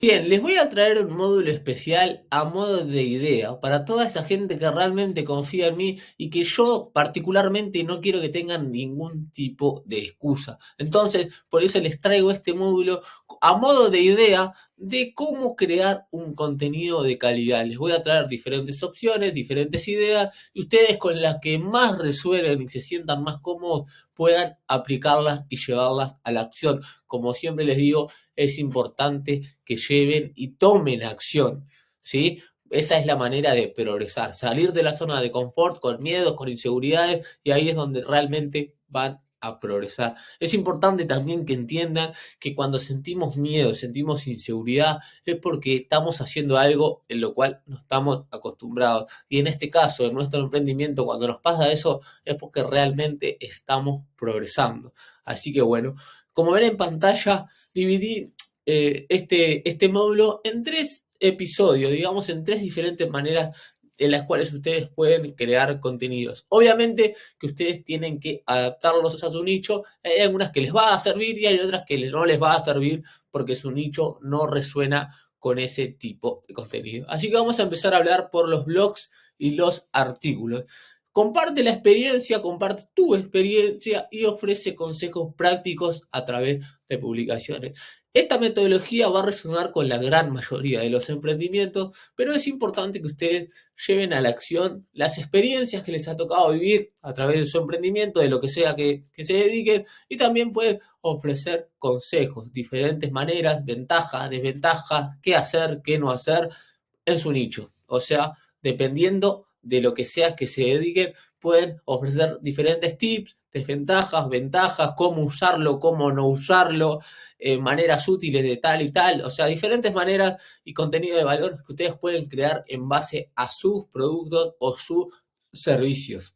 Bien, les voy a traer un módulo especial a modo de idea para toda esa gente que realmente confía en mí y que yo particularmente no quiero que tengan ningún tipo de excusa. Entonces, por eso les traigo este módulo a modo de idea de cómo crear un contenido de calidad. Les voy a traer diferentes opciones, diferentes ideas y ustedes con las que más resuenen y se sientan más cómodos puedan aplicarlas y llevarlas a la acción. Como siempre les digo, es importante que lleven y tomen acción, ¿sí? Esa es la manera de progresar, salir de la zona de confort con miedos, con inseguridades, y ahí es donde realmente van a progresar. Es importante también que entiendan que cuando sentimos miedo, sentimos inseguridad, es porque estamos haciendo algo en lo cual no estamos acostumbrados. Y en este caso, en nuestro emprendimiento, cuando nos pasa eso, es porque realmente estamos progresando. Así que bueno, como ven en pantalla, dividí este módulo en tres episodios, digamos, en tres diferentes maneras en las cuales ustedes pueden crear contenidos. Obviamente que ustedes tienen que adaptarlos a su nicho. Hay algunas que les va a servir y hay otras que no les va a servir porque su nicho no resuena con ese tipo de contenido. Así que vamos a empezar a hablar por los blogs y los artículos. Comparte la experiencia, comparte tu experiencia y ofrece consejos prácticos a través de publicaciones. Esta metodología va a resonar con la gran mayoría de los emprendimientos, pero es importante que ustedes lleven a la acción las experiencias que les ha tocado vivir a través de su emprendimiento, de lo que sea que se dediquen, y también pueden ofrecer consejos, diferentes maneras, ventajas, desventajas, qué hacer, qué no hacer en su nicho. O sea, dependiendo de lo que sea que se dediquen, pueden ofrecer diferentes tips, desventajas, ventajas, cómo usarlo, cómo no usarlo, maneras útiles de tal y tal, o sea, diferentes maneras y contenido de valor que ustedes pueden crear en base a sus productos o sus servicios.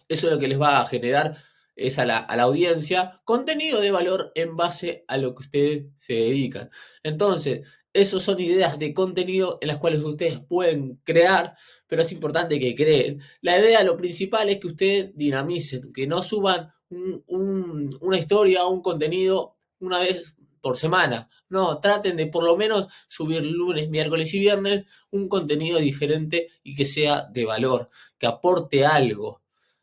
Eso es lo que les va a generar es a la audiencia contenido de valor en base a lo que ustedes se dedican. Entonces, esas son ideas de contenido en las cuales ustedes pueden crear, pero es importante que creen. La idea, lo principal es que ustedes dinamicen, que no suban una historia o un contenido una vez por semana. No, traten de por lo menos subir lunes, miércoles y viernes un contenido diferente y que sea de valor, que aporte algo.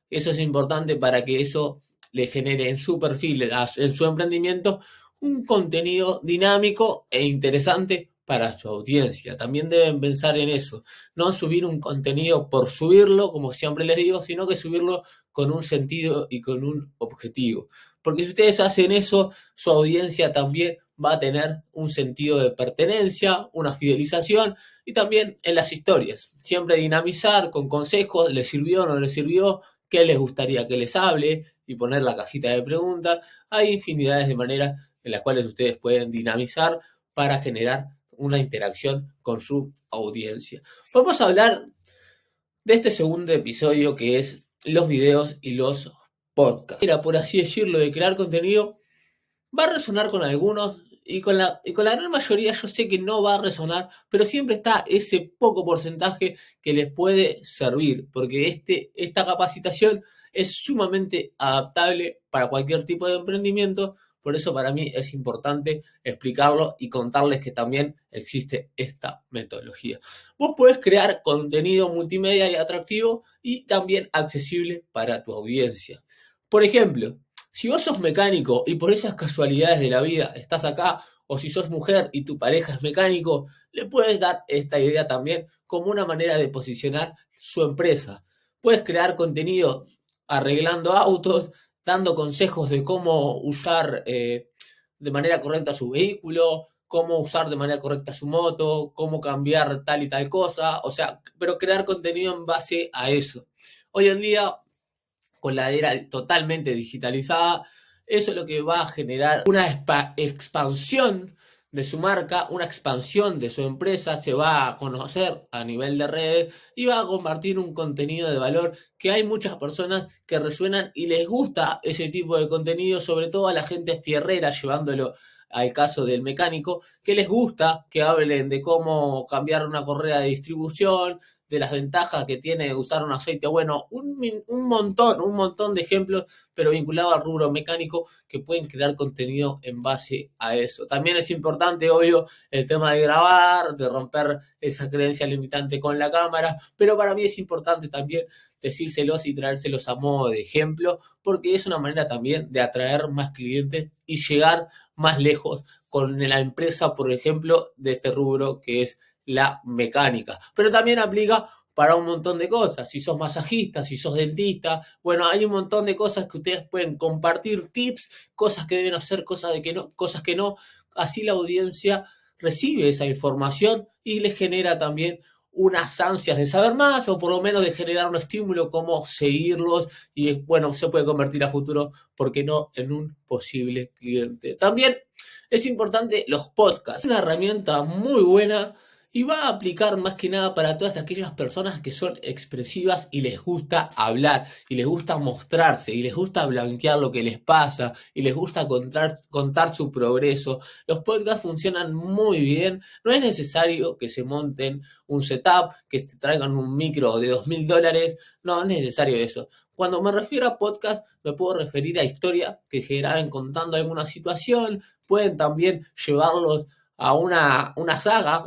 Eso es importante para que eso le genere en su perfil, en su emprendimiento, un contenido dinámico e interesante para su audiencia. También deben pensar en eso, no subir un contenido por subirlo, como siempre les digo, sino que subirlo con un sentido y con un objetivo. Porque si ustedes hacen eso, su audiencia también va a tener un sentido de pertenencia, una fidelización y también en las historias. Siempre dinamizar con consejos, ¿les sirvió o no les sirvió? ¿Qué les gustaría que les hable? Y poner la cajita de preguntas. Hay infinidades de maneras en las cuales ustedes pueden dinamizar para generar una interacción con su audiencia. Vamos a hablar de este segundo episodio que es los videos y los podcasts. Era, por así decirlo, de crear contenido, va a resonar con algunos y con la gran mayoría yo sé que no va a resonar, pero siempre está ese poco porcentaje que les puede servir, porque esta capacitación es sumamente adaptable para cualquier tipo de emprendimiento, por eso para mí es importante explicarlo y contarles que también existe esta metodología. Vos podés crear contenido multimedia y atractivo y también accesible para tu audiencia. Por ejemplo, si vos sos mecánico y por esas casualidades de la vida estás acá, o si sos mujer y tu pareja es mecánico, le puedes dar esta idea también como una manera de posicionar su empresa. Puedes crear contenido arreglando autos, dando consejos de cómo usar de manera correcta su vehículo, cómo usar de manera correcta su moto, cómo cambiar tal y tal cosa, o sea, pero crear contenido en base a eso. Hoy en día con la era totalmente digitalizada, eso es lo que va a generar una expansión de su marca, una expansión de su empresa, se va a conocer a nivel de redes y va a compartir un contenido de valor que hay muchas personas que resuenan y les gusta ese tipo de contenido, sobre todo a la gente fierrera, llevándolo al caso del mecánico, que les gusta que hablen de cómo cambiar una correa de distribución, de las ventajas que tiene usar un aceite bueno, un montón de ejemplos, pero vinculado al rubro mecánico que pueden crear contenido en base a eso. También es importante, obvio, el tema de grabar, de romper esa creencia limitante con la cámara, pero para mí es importante también decírselos y traérselos a modo de ejemplo, porque es una manera también de atraer más clientes y llegar más lejos con la empresa, por ejemplo, de este rubro que es la mecánica. Pero también aplica para un montón de cosas. Si sos masajista, si sos dentista, bueno, hay un montón de cosas que ustedes pueden compartir, tips, cosas que deben hacer, cosas que no. Así la audiencia recibe esa información y les genera también unas ansias de saber más o por lo menos de generar un estímulo como seguirlos y bueno, se puede convertir a futuro, ¿por qué no?, en un posible cliente. También es importante los podcasts, una herramienta muy buena y va a aplicar más que nada para todas aquellas personas que son expresivas y les gusta hablar, y les gusta mostrarse, y les gusta blanquear lo que les pasa, y les gusta contar su progreso. Los podcasts funcionan muy bien, no es necesario que se monten un setup, que te traigan un micro de $2.000, no es necesario eso. Cuando me refiero a podcast, me puedo referir a historias que se graben contando alguna situación, pueden también llevarlos a una saga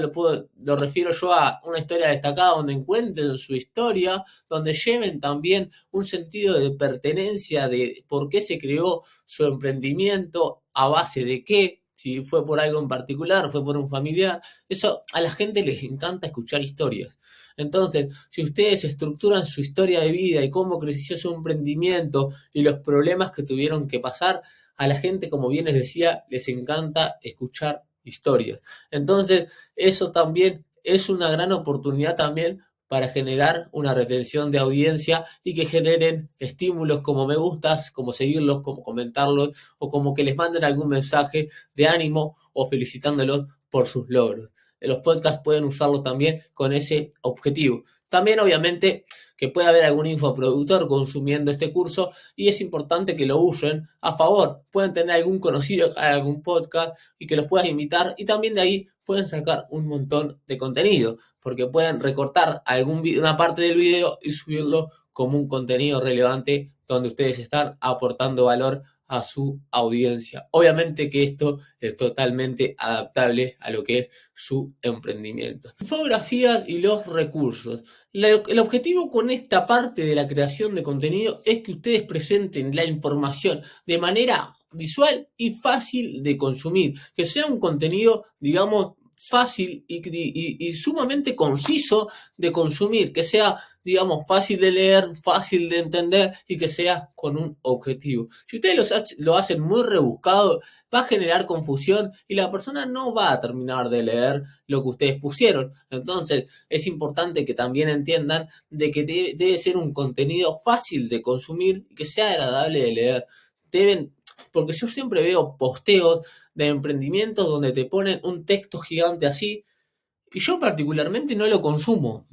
lo refiero yo a una historia destacada donde encuentren su historia, donde lleven también un sentido de pertenencia de por qué se creó su emprendimiento, a base de qué, si fue por algo en particular, fue por un familiar. Eso a la gente les encanta escuchar historias. Entonces, si ustedes estructuran su historia de vida y cómo creció su emprendimiento y los problemas que tuvieron que pasar, a la gente, como bien les decía, les encanta escuchar historias. Entonces, eso también es una gran oportunidad también para generar una retención de audiencia y que generen estímulos como me gustas, como seguirlos, como comentarlos o como que les manden algún mensaje de ánimo o felicitándolos por sus logros. Los podcasts pueden usarlos también con ese objetivo. También, obviamente, que puede haber algún infoproductor consumiendo este curso y es importante que lo usen a favor. Pueden tener algún conocido que haga algún podcast y que los puedas invitar y también de ahí pueden sacar un montón de contenido porque pueden recortar una parte del video y subirlo como un contenido relevante donde ustedes están aportando valor a su audiencia. Obviamente que esto es totalmente adaptable a lo que es su emprendimiento. Infografías y los recursos. El objetivo con esta parte de la creación de contenido es que ustedes presenten la información de manera visual y fácil de consumir, que sea un contenido, digamos, fácil y sumamente conciso de consumir, que sea, digamos, fácil de leer, fácil de entender y que sea con un objetivo. Si ustedes lo hacen muy rebuscado, va a generar confusión y la persona no va a terminar de leer lo que ustedes pusieron. Entonces, es importante que también entiendan de que debe ser un contenido fácil de consumir y que sea agradable de leer. Porque yo siempre veo posteos de emprendimientos donde te ponen un texto gigante así y yo particularmente no lo consumo.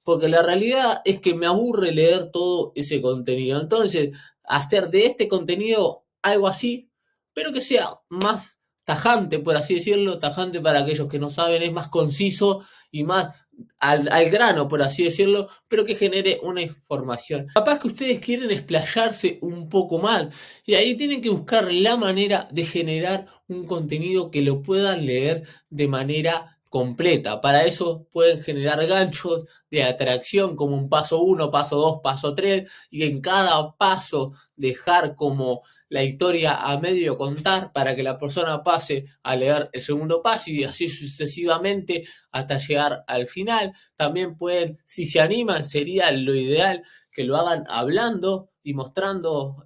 Porque la realidad es que me aburre leer todo ese contenido. Entonces, hacer de este contenido algo así, pero que sea más tajante, por así decirlo, tajante para aquellos que no saben, es más conciso y más al grano, por así decirlo, pero que genere una información. Capaz que ustedes quieren explayarse un poco más y ahí tienen que buscar la manera de generar un contenido que lo puedan leer de manera completa. Para eso pueden generar ganchos de atracción como un paso 1, paso 2, paso 3 y en cada paso dejar como la historia a medio contar para que la persona pase a leer el segundo paso y así sucesivamente hasta llegar al final. También pueden, si se animan, sería lo ideal que lo hagan hablando y mostrando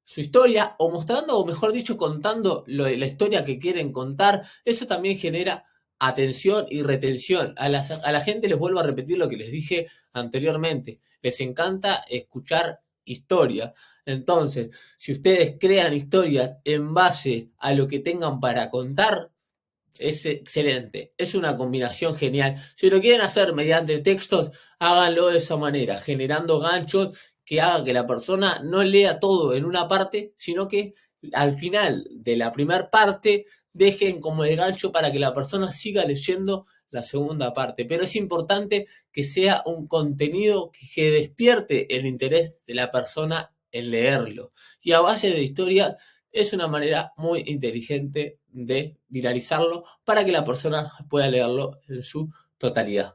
su historia o mostrando, o mejor dicho, contando la historia que quieren contar. Eso también genera atención y retención. A la gente les vuelvo a repetir lo que les dije anteriormente. Les encanta escuchar historias. Entonces, si ustedes crean historias en base a lo que tengan para contar, es excelente. Es una combinación genial. Si lo quieren hacer mediante textos, háganlo de esa manera, generando ganchos que haga que la persona no lea todo en una parte, sino que al final de la primera parte dejen como el gancho para que la persona siga leyendo la segunda parte. Pero es importante que sea un contenido que despierte el interés de la persona en leerlo. Y a base de historia es una manera muy inteligente de viralizarlo para que la persona pueda leerlo en su totalidad.